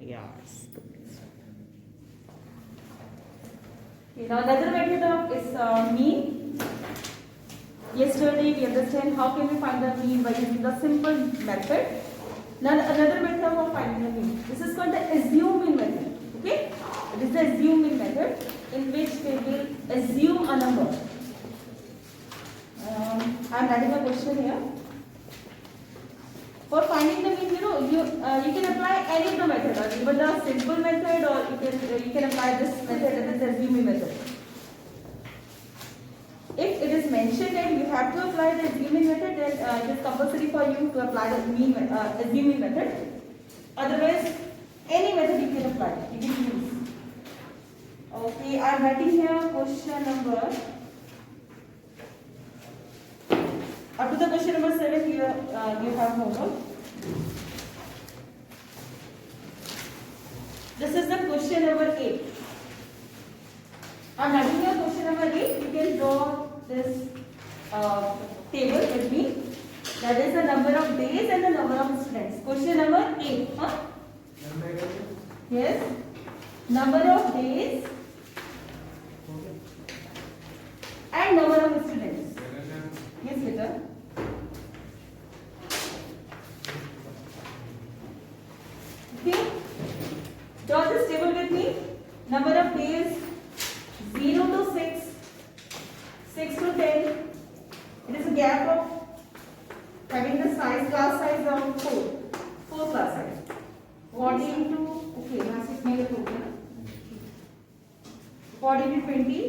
Yes. Okay, now another method of is mean. Yesterday we understand how can we find the mean by using the simple method. Now another method of finding the mean. This is called the assume mean method. Okay, it is the assume mean method in which we will assume a number. I am writing a question here. For finding the mean, you can apply any of the method, or even the simple method, or you can apply this method, that is the assuming method. If it is mentioned that you have to apply the assuming method, then it is compulsory for you to apply the assuming method. Otherwise, any method you can apply, you can use. Okay, I am writing here question number. Up to the question number 7, you have homework. This is the question number 8. I am writing here question number 8. You can draw this table with me. That is the number of days and the number of students. Question number 8. Huh? Yes. Number of days and number of students. Yes, later. Okay. Draw this table with me. Number of days 0 to 6, 6 to 10. It is a gap of having the size, class size of 4 class size. 40 into, okay, यहाँ से इसमें हो गया ना. 40 to 20,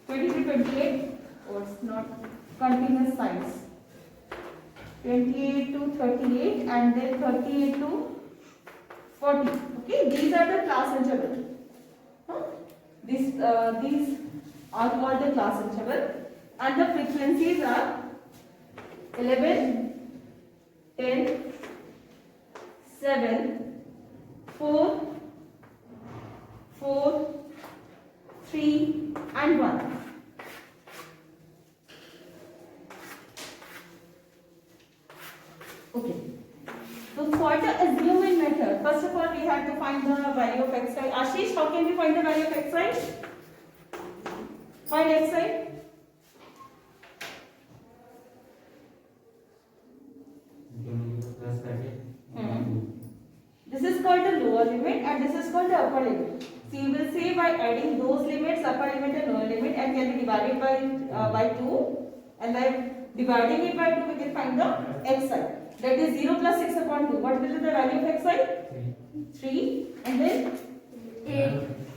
20 to 28. Or it's not continuous size. 28 to 38 and then 38 to 40. Okay, these are the class interval. These are called the class interval, and the frequencies are 11, 10, 7, 4, 4, 3 and 1. Okay. So for the assuming method, first of all we have to find the value of xi. Ashish, how can we find the value of xi? Find xi. This is called the lower limit and this is called the upper limit. So you will say by adding those limits, upper limit and lower limit, and can be divided by 2, and by dividing it by 2 we can find the xi. That is 0 plus 6 upon 2. What will be the value of xi? 3. And then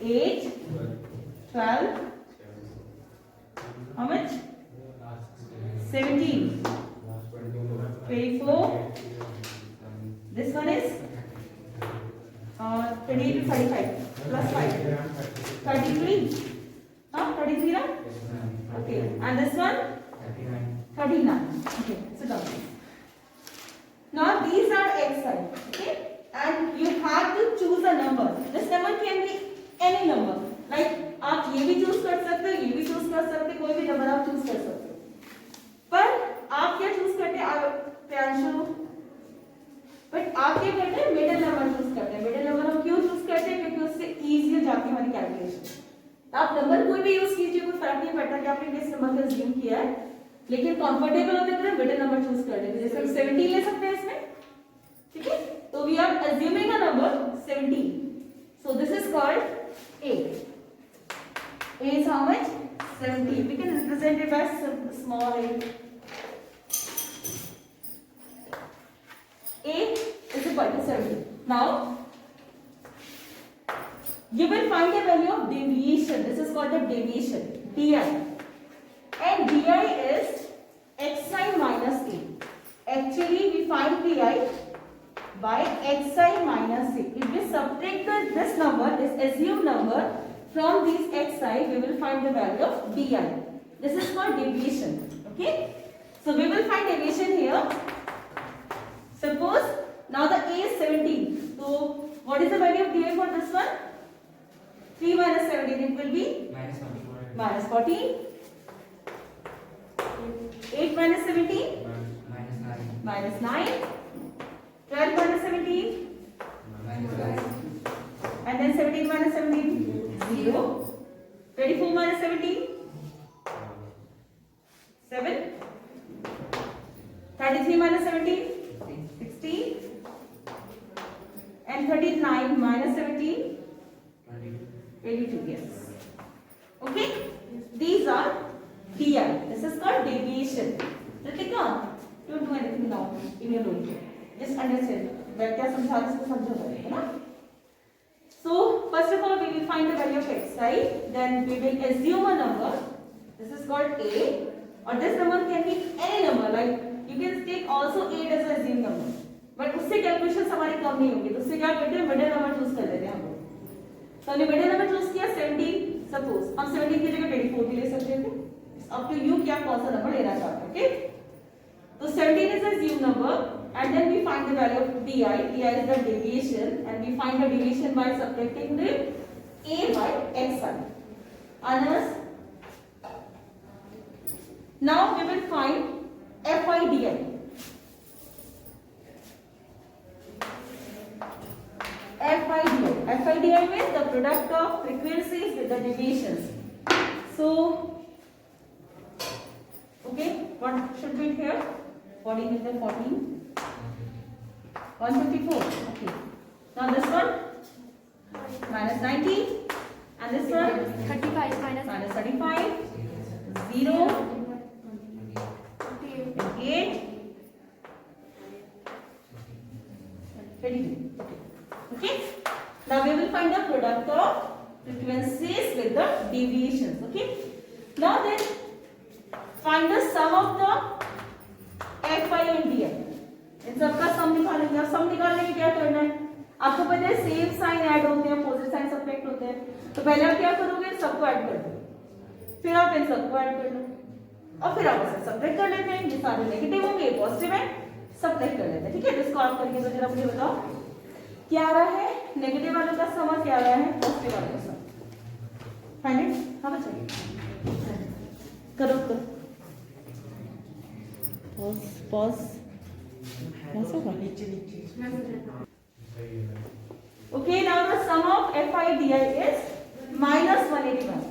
8, 12. How much? 17. 24. This one is 28 to 35 plus 5. 33. 33 na? Okay. And this one? 39. Okay. Sit down. Now these are xi, okay, and you have to choose a number. This number can be any number. Like आप ये भी choose कर सकते हो, ये भी choose कर सकते हो, कोई भी number आप choose कर सकते हो. पर आप क्या choose करते हैं? प्रियांशु, but आप क्या करते हैं? Middle number choose करते हैं. Middle number हम क्यों choose करते हैं? क्योंकि उससे easy हो जाती है हमारी calculation. आप number कोई भी use कीजिए, कोई फर्क नहीं पड़ता कि आपने किस number का assume किया है. लेकिन कंफर्टेबल होते हैं मिडिल नंबर चूज कर लेते हैं. जैसे 17 ले सकते हैं इसमें, ठीक है. तो we are assuming a number 17. So this is called a. A is how much? 17. We can represent it by small a. A is equal to 17. Now you will find the value of deviation. This is called the deviation, di. And di is xi minus a. Actually, we find di by xi minus a. If we subtract this number, this assumed number, from these xi, we will find the value of di. This is called deviation. Okay. So we will find deviation here. Suppose now the a is 17. So what is the value of di for this one? 3 minus 17. It will be minus 14. 8 minus 17? Minus 9. 12 minus 17? 17 minus 17, 0. 24 minus 17, 7. 33 minus 17, 16. And 39 minus 17, 22. Yes. Okay. These are DI. This is called deviation. Ritika, don't do anything now in your room. Just understand. मैं क्या समझा रही हूँ समझो है ना? So first of all we will find the value of x, right? Then we will assume a number. This is called a, or this number can be any number. Like you can take also 8 as an assumed number. But उससे calculation हमारी कम नहीं होगी. तो उससे क्या करते हैं? Middle number choose कर लेते हैं हम लोग. तो हमने मिडिल नंबर चूज किया 17. सपोज हम 17 की जगह 24 भी ले सकते थे. Up to you क्या कौन सा नंबर लेना चाहते हो. Okay? So 17 is a assumed number, and then we find the value of di. Di is the deviation, and we find the deviation by subtracting the a by xi. Others. Now we will find fi di. Fi di means the product of frequencies with the deviations. So, okay, what should be here? 14 is the 14. 154. Okay. Now this one minus 19, and this one 35 minus 35. 0. 28. 32. Okay. Now we will find the product of frequencies with the deviations. Okay. Now then find the sum of the fi and di. इन सबका सम निकालेंगे. अब सम निकालने के क्या करना है? आपको पता है सेम साइन ऐड होते हैं, अपोजिट साइन सब्ट्रैक्ट होते हैं. तो पहले आप क्या करोगे? सबको ऐड कर दो, फिर आप इन सबको ऐड कर लो, और फिर आप इसे सब्ट्रैक्ट कर लेते हैं. ये सारे नेगेटिव होंगे, ये पॉजिटिव है, सब्ट्रैक्ट कर लेते हैं. ठीक है. तो इसको आप करके तो जरा मुझे बताओ क्या आ रहा है? नेगेटिव वालों का सम और क्या आ रहा है? पॉजिटिव वालों का सम. Find it. हाँ बच्चे करो करो. Pause Okay, now the sum of fi di is minus 181.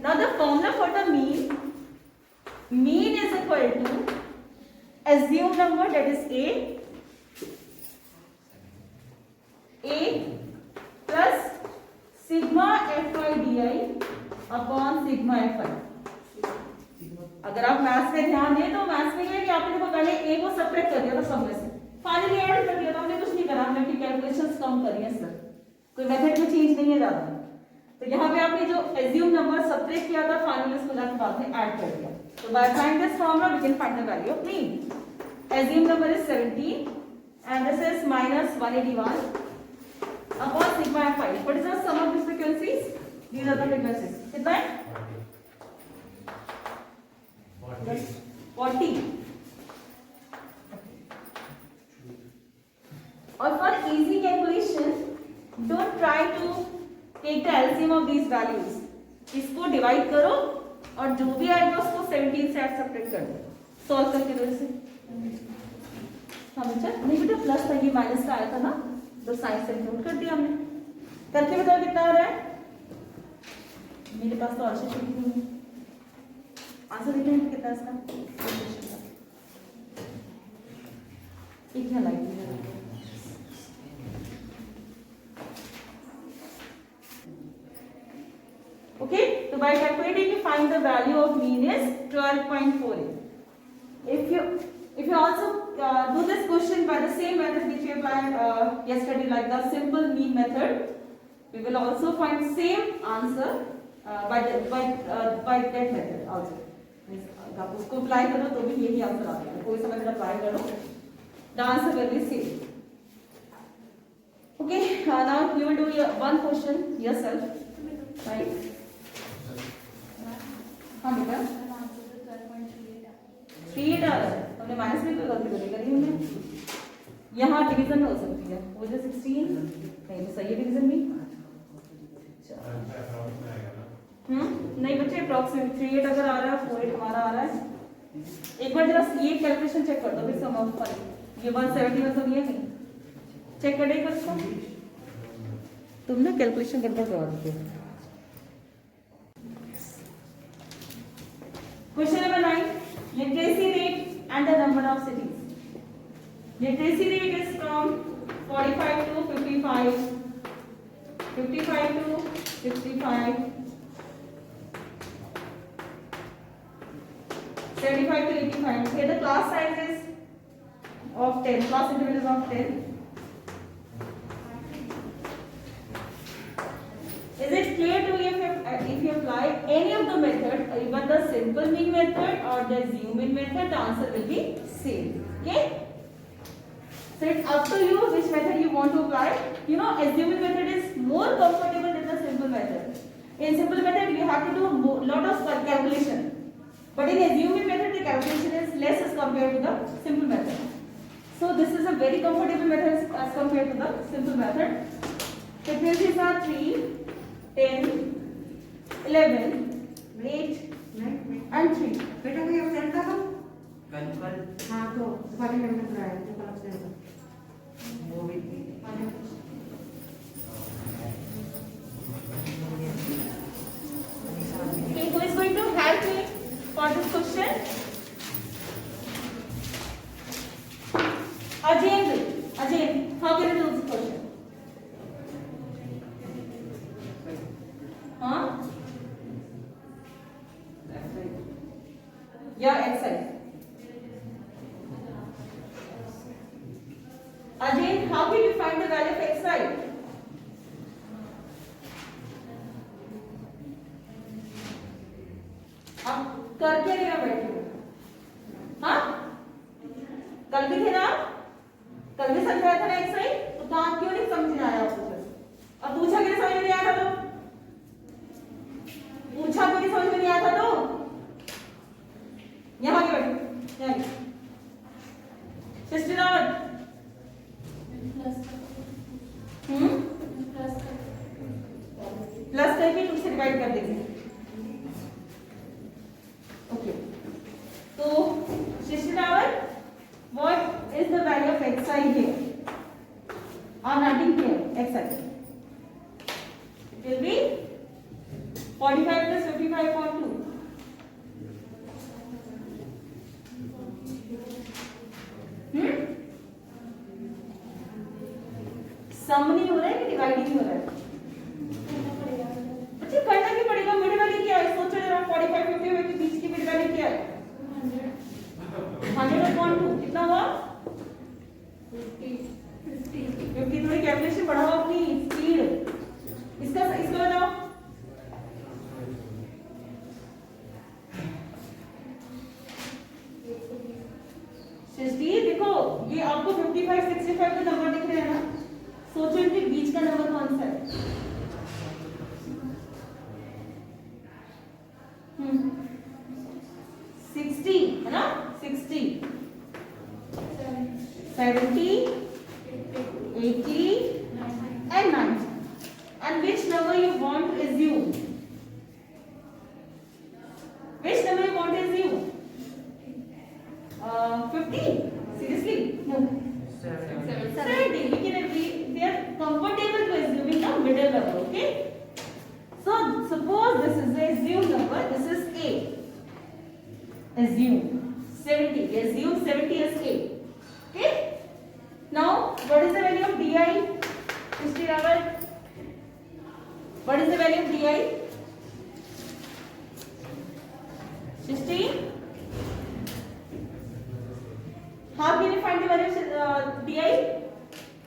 Now the formula for the mean is equal to assumed number, that is a plus sigma fi di upon sigma fi. अगर आप maths में ध्यान दें तो maths में ये कि आपने देखो पहले a को सब्ट्रैक्ट कर दिया था सम में से, फाइनली ऐड कर दिया. तो हमने कुछ नहीं करा, हमने अपनी कैलकुलेशंस कम करी है सर. कोई मेथड में चेंज नहीं है ज्यादा. तो यहाँ पे आपने जो एज्यूम नंबर सब्ट्रैक्ट किया था, फाइनली उसको जाके बाद में ऐड कर दिया. तो by find this formula we can find the value of mean. Assume number is 17 and this is minus 181 upon sigma fi. What is the sum of these frequencies? These are the frequencies. कितना है? 40. और for easy calculation, don't try to take the LCM of these values. इसको divide करो और जो भी आएगा उसको 17 से ऐड सब्ट्रैक्ट कर दो. सॉल्व करके दो इसे. हाँ बच्चा, नहीं बेटा प्लस था, ये माइनस का आया था ना, तो साइन से इंक्लूड कर दिया हमने. करके बताओ कितना आ रहा है? मेरे पास तो आंसर शीट नहीं है. आंसर देखते हैं कितना इसका. इतना like okay. So by calculating you find the value of mean is 12.48. If you also do this question by the same method which we applied yesterday, like the simple mean method, we will also find same answer by that method also. आप उसको apply करो तो भी यही answer आता है. कोई सा मेथड अप्लाई करो, the answer will be same. Okay. Now you will do one question yourself, right? हाँ बेटा 3.38 आ रहा है. हमने माइनस में कोई गलती तो नहीं करी हमने. यहाँ डिवीजन में हो सकती है. वो जो 16 नहीं तो सही है डिवीजन भी. नहीं बच्चे अप्रॉक्सीमेट 38 अगर आ रहा है, 48 हमारा आ रहा है. एक बार जरा ये कैलकुलेशन चेक कर दो फिर सम ऑफ ये 170 में तो नहीं है कहीं. चेक करेगा इसको. तुम ना कैलकुलेशन गड़बड़ करवा देते हो। Question number 9, literacy rate and the number of cities. Literacy rate is from 45 to 55, 55 to 65, 75 to 85. Here the class size is of 10, class interval is of 10. Is it clear to you if you apply any of the method, even the simple mean method or the zoom in method, the answer will be same. Okay? So it's up to you which method you want to apply. You know, assuming method is more comfortable than the simple method. In simple method, you have to do lot of calculation. But in assuming method, the calculation is less as compared to the simple method. So this is a very comfortable method as compared to the simple method. Frequencies are 3, 10, 11, 8 and 3. बेटा कोई absent था कल हाँ तो तुम्हारे number पर आया तो कल अपसेंट था वो भी Okay, who is going to help me for this question? Ajay, how can you do this question? Huh? Yeah, exercise. Ajay, how can you find the value of xi? आप करके नहीं बैठे हो, हाँ? कल भी थे ना, कल भी समझाया था ना एक्सरसाइज, तो आप क्यों नहीं समझ आया आपको? अब पूछा क्यों समझ में नहीं आया था? तो पूछा क्यों नहीं समझ में नहीं आया था? तो यहाँ के बैठो, यहाँ सिस्टर रावत, प्लस करके 2 से डिवाइड कर देंगे। ओके, तो sister Rawat, what is the value of xi here? On adding here xi, it will be 45 plus 55.2. सम नहीं हो रहा है कि डिवाइडिंग हो रहा है? अच्छा, करना क्यों पड़ेगा? मिड वैल्यू क्या है? सोचो जरा, 45 50 के बीच की मिड वैल्यू क्या है? 100/2 कितना हुआ? 50। थोड़ी कैलकुलेशन बढ़ाओ अपनी स्पीड। इसका बताओ। सिस्टी देखो, ये आपको 55 65 का नंबर दिख रहे हैं ना? सोचो इनके बीच का नंबर कौन सा है? 60 है ना? 60, 70, 80 and 90. And which number you want to assume? Which number you want to assume? 50? Seriously? No. 70. We can agree. They are comfortable to assuming the middle number. Okay. So suppose this is the assumed number. This is A. Assume 70. We assume 70 as A. Okay. Now, what is the value of di? Mr. Rawat, what is the value of di? 60. How can you find the value of di?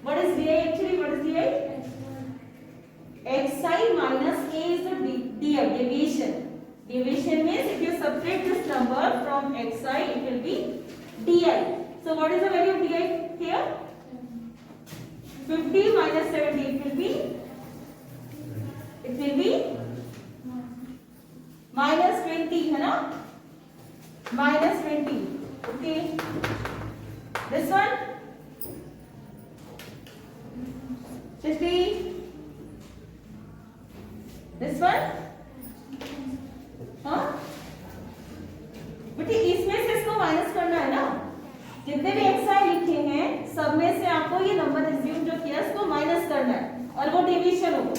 What is di actually? What is di? Xi minus A is the di, deviation. Deviation means if you subtract this number from xi, it will be di. So what is the value of di here? 50 minus 70, it will be minus 20 है ना? Minus 20. Okay. This one 50. This one, हाँ? बेटे इसमें से इसको minus करना है ना? जितने भी xi लिखे हैं सब में से आपको ये नंबर एज्यूम जो किया इसको माइनस करना है और वो डिवीजन होगा।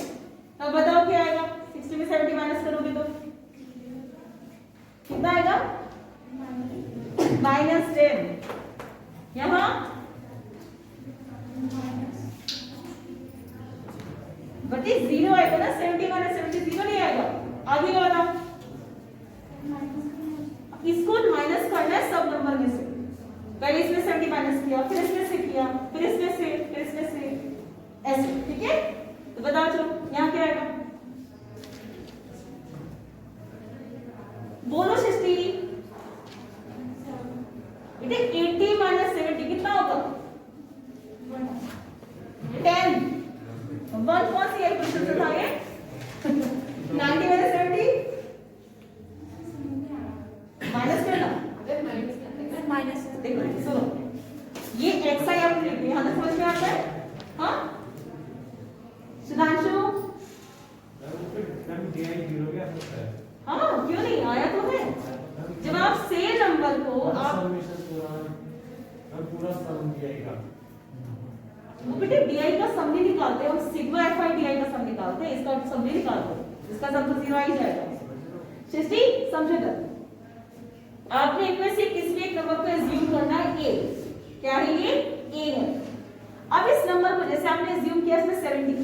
अब बताओ क्या आएगा, 60 में 70 माइनस करोगे तो कितना आएगा, -10। यहाँ बच्चे 0 आएगा ना, 70 माइनस 70 0 नहीं आएगा। आगे वाला इसको माइनस करना है सब नंबर में से। पहले इसमें 70 माइनस किया, फिर इसमें से किया, फिर इसमें से, फिर इसमें से, ऐसे। ठीक है, तो बताओ चलो यहाँ क्या आएगा, बोलो 60। बेटे 80 माइनस 70 कितना होगा, 10। 1 कौन सी एक क्वेश्चन था ये, 90 माइनस 70 माइनस करना, माइनस देखो सुनो, ये एक्स आई आपने लिख दिया, समझ में आता है। हाँ सुधांशु, हाँ क्यों नहीं आया तो है। जब आप सेम नंबर को आप वो बेटे डीआई का सम नहीं निकालते, हम सिग्मा एफ आई डीआई का सम निकालते हैं, इसका सम नहीं निकालते, इसका सम तो 0 आ ही जाएगा। सृष्टि समझेगा, आपने इनमें से किसी भी एक नंबर को एज्यूम करना है ए, क्या है ये ए है। अब इस नंबर को जैसे आपने एज्यूम किया इसमें 70,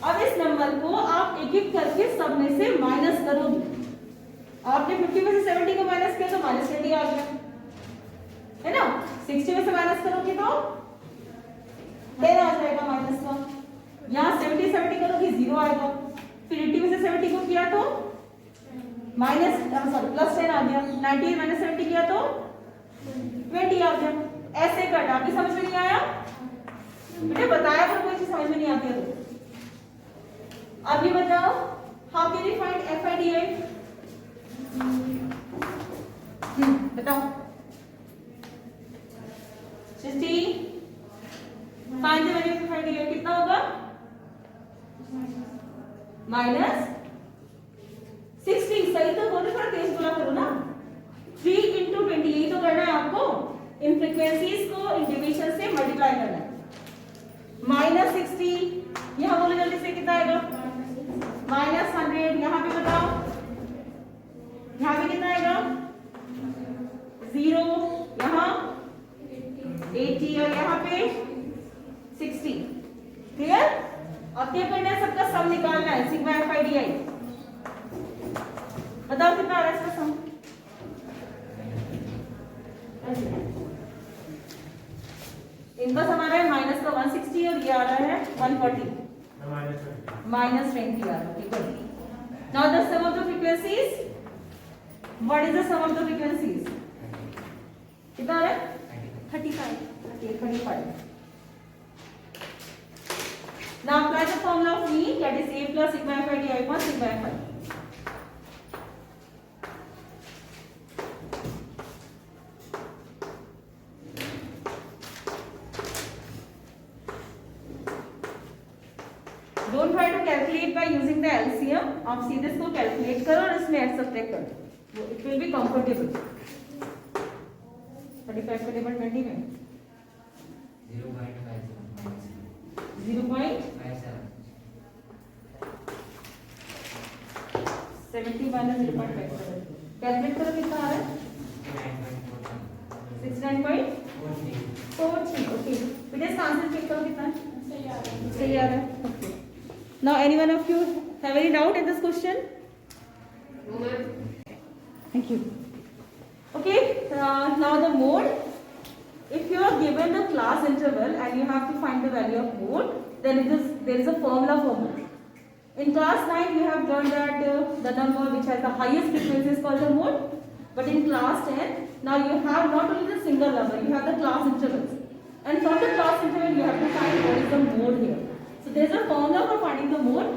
अब इस नंबर को आप एक एक करके सब में से माइनस करोगे। आपने 50 में से 70 को माइनस किया तो -20 आ गया, है ना। 60 में से माइनस करोगे तो 10 आ जाएगा -1। यहाँ 70 करोगे 0 आएगा, फिर 80 में से 70 को किया तो +10 आ गया, 90 माइनस 70 किया तो 20 आ गया। ऐसे करना, आपकी समझ में नहीं आया बेटे, बताया पर कोई चीज समझ में नहीं आती है तो अब ये बताओ, how can you find F I D I, बताओ 60 find the value of F I D I कितना होगा, -60। सही तो बोलो, थोड़ा तेज बोला करो ना। 3 × 20 यही तो करना है आपको, इन फ्रीक्वेंसीज को इन डिविजन से मल्टीप्लाई करना है। -60 यहाँ बोलो जल्दी से कितना आएगा, -100। यहाँ पे बताओ, यहाँ पे कितना आएगा 0, यहाँ 80 और यहाँ पे 60। क्लियर। अब क्या करना है, सबका सम निकालना है, sigma F I D I. बताओ कितना आ रहा है इसका सम, इनका सम आ रहा है माइनस का 160 और ये आ रहा है 140, -20 आ रहा है। Now the sum of the frequencies, what is the sum of the frequencies, कितना आ रहा है 35। Now apply the formula of mean, that is a plus sigma fi di upon sigma fi. Don't try to calculate by using the LCM. आप सीधे इसको calculate करो और इसमें ऐड सब्ट्रैक्ट करो, it will be comfortable. 35 का table 20 में 0.57 70 minus 0.57 calculate करो कितना आ रहा है 69.43। ओके बेटा इसका आंसर चेक करो कितना है, सही आ रहा है। Okay now any one of you have any doubt in this question? Thank you. Okay now the mode, if you are given the class interval and you have to find the value of mode, then there is a formula for mode. In class 9 you have learned that the number which has the highest frequency is called the mode, but in class 10 now you have not only the single number, you have the class intervals, and from the class interval you have to find what is the mode here. So there is a formula for finding the mode.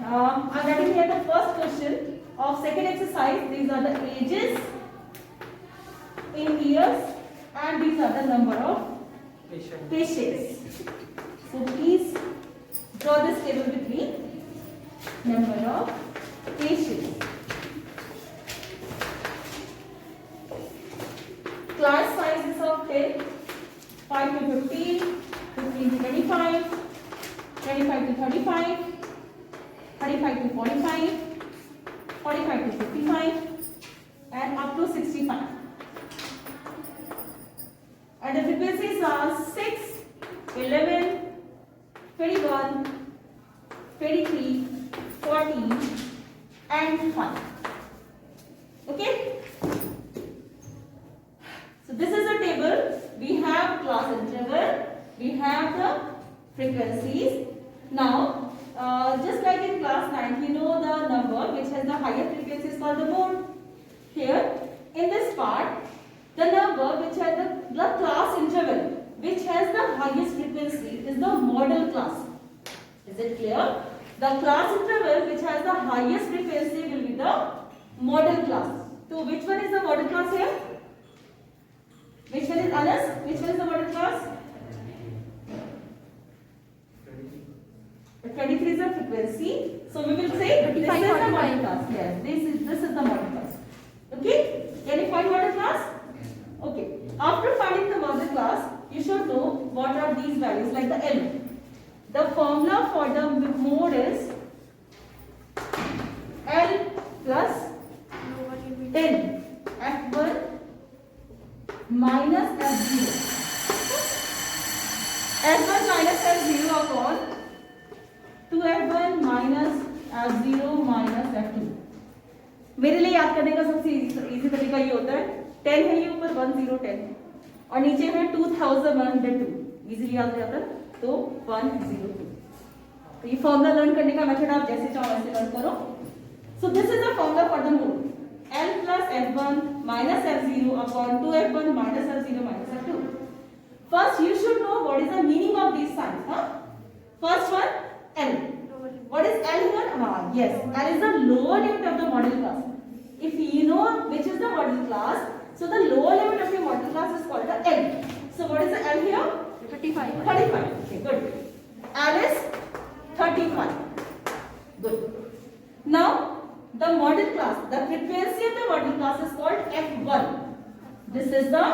I'm writing here the first question of second exercise. These are the ages in years and these are the number of patients. So please draw this table with me. Number of patients. Class size is of 10, 5 to 15, 15 to 25, to 35, 35 to 45, 45 to 55, and up to 65. And the frequencies are 6, 11, 21, 23, 14, and 5. Okay? So this is a table. We have class interval, we have the frequencies. Now, just like in class 9, you know the number which has the highest frequency is called the mode. Here, in this part, the number which has the class interval which has the highest frequency is the model class. Is it clear? The class interval which has the highest frequency will be the model class. So which one is the model class here? Which one is Anas? Which one is the model class? 23 is the frequency. So we will say this is the model class. Yes, this is the model class. Okay? Can you find model class? Okay. After finding the model class, you should know what are these values like the L. The formula for the mode is L plus 10 F1 minus F0. F1 minus F0 upon 2F1 minus F0 minus F2. मेरे लिए याद करने का सबसे easy तरीका ये होता है 10 है ये ऊपर 1010 और नीचे है 2102 इजीली याद हो जाता है तो 102. तो ये फॉर्मूला लर्न करने का मेथड आप जैसे चाहो वैसे लर्न करो. सो this is the formula for the mode L plus F1 minus F0 upon 2F1 minus F0 minus F2. First you should know what is the meaning of these signs. First one L. What is L here? Yes, L is the lower limit of the model class. If you know which is the model class, so the lower limit of your model class is called the L. So what is the L here? 35. 35. Okay, good. L is 35. Good. Now the model class, the frequency of the model class is called F1. This is the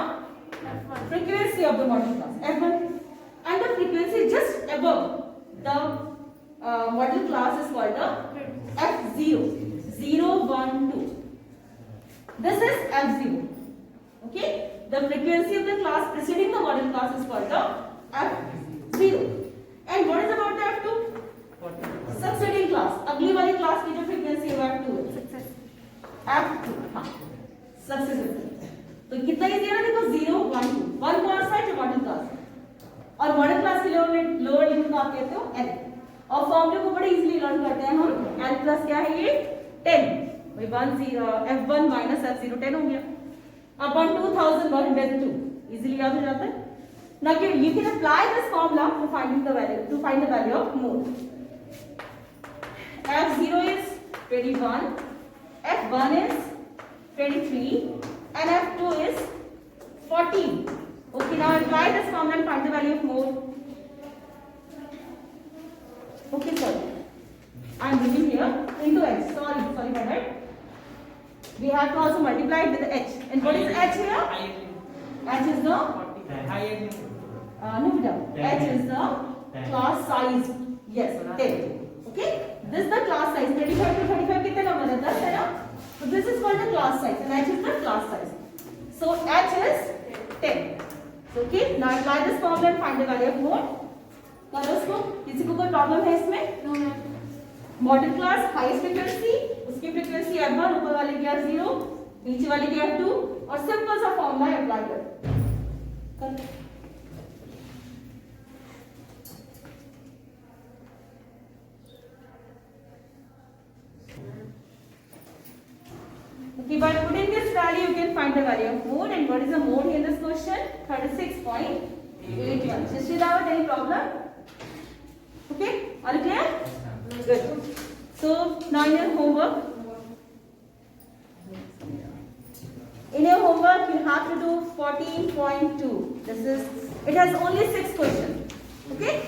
frequency of the model class, F1. And the frequency just above the model class is called the F0, 0, 1, 2. This is F0. Okay? The frequency of the class preceding the model class is called the F0. And what is about the F2? Succeeding class. अगली वाली class की जो frequency है वो F2 है. F2. हाँ. Successive. तो कितना इजी है ना देखो 0, 1, 2. 1 कौन सा है जो मॉडल क्लास है और मॉडल क्लास की लोअर लिमिट को आप कहते हो L. और फॉर्मूले को बड़े इजीली लर्न करते हैं हम. L प्लस क्या है ये 10. भाई 10 F1 minus F0 10 हो गया. Upon 2102 इजीली याद हो जाता है. Now you can apply this formula to find the value of mode. F0 is 21, F1 is 23, and F2 is 14. Okay, now apply this formula and find the value of mode. Okay, sorry. I am bringing here into H. Sorry for that. We have to also multiply it with the H. And what is H here? H is the no, H is the class size. Yes, 10. Okay. This is the class size. 25 to 35 कितने number है 10 है ना? So this is called the class size and H is the class size. So H is 10. So okay. Now apply this formula and find the value of mode. करो इसको. किसी को कोई problem है इसमें? No ma'am. Model class highest frequency उसकी frequency F1 ऊपर वाले की F0 नीचे वाले की F2 और सिंपल सा फॉर्मूला अप्लाई कर. Okay, by putting this value, you can find the value of mode. And what is the mode in this question? 36.81. Just without any problem. Okay, all clear? Good. So now in your homework, you have to do 14.2. It has only 6 questions. Okay?